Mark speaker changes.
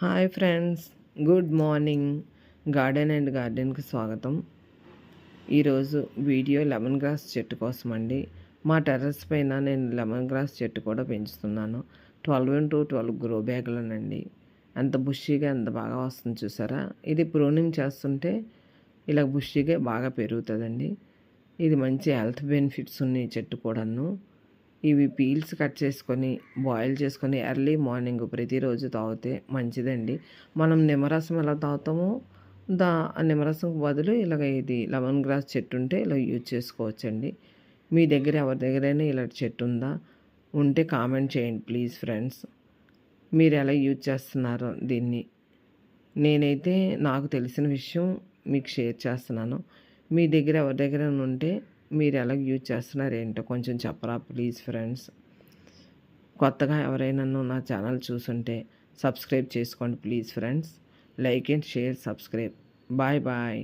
Speaker 1: Hi friends, good morning. గార్డెన్కి స్వాగతం. ఈరోజు వీడియో లెమన్ గ్రాస్ చెట్టు కోసం అండి. మా టెర్రస్ పైన నేను లెమన్ గ్రాస్ చెట్టు కూడా పెంచుతున్నాను. 12x12 grow బ్యాగులోనండి. ఎంత బుషీగా ఎంత బాగా వస్తుంది చూసారా. ఇది ప్రూనింగ్ చేస్తుంటే ఇలా బుషీగా బాగా పెరుగుతుందండి. ఇది మంచి హెల్త్ బెనిఫిట్స్ ఉన్నాయి చెట్టు కూడాను. ఇవి పీల్స్ కట్ చేసుకొని బాయిల్ చేసుకొని ఎర్లీ మార్నింగ్ ప్రతిరోజు తాగితే మంచిదండి. మనం నిమ్మరసం ఎలా తాగుతామో నిమ్మరసం బదులు ఇలాగ ఇది లెమన్ గ్రాస్ చెట్టు ఉంటే ఇలా యూజ్ చేసుకోవచ్చండి. మీ దగ్గర ఎవరి దగ్గరైనా ఇలాంటి చెట్టు ఉందా? ఉంటే కామెంట్ చేయండి ప్లీజ్ ఫ్రెండ్స్. మీరు ఎలా యూజ్ చేస్తున్నారో దీన్ని. నేనైతే నాకు తెలిసిన విషయం మీకు షేర్ చేస్తున్నాను. మీ దగ్గర ఎవరి దగ్గర ఉంటే మీరు ఎలా యూజ్ చేస్తున్నారు ఏంటో కొంచెం చెప్పరా ప్లీజ్ ఫ్రెండ్స్. కొత్తగా ఎవరైనా నా ఛానల్ చూసుంటే సబ్స్క్రైబ్ చేసుకోండి please friends. Like and share, subscribe. Bye bye.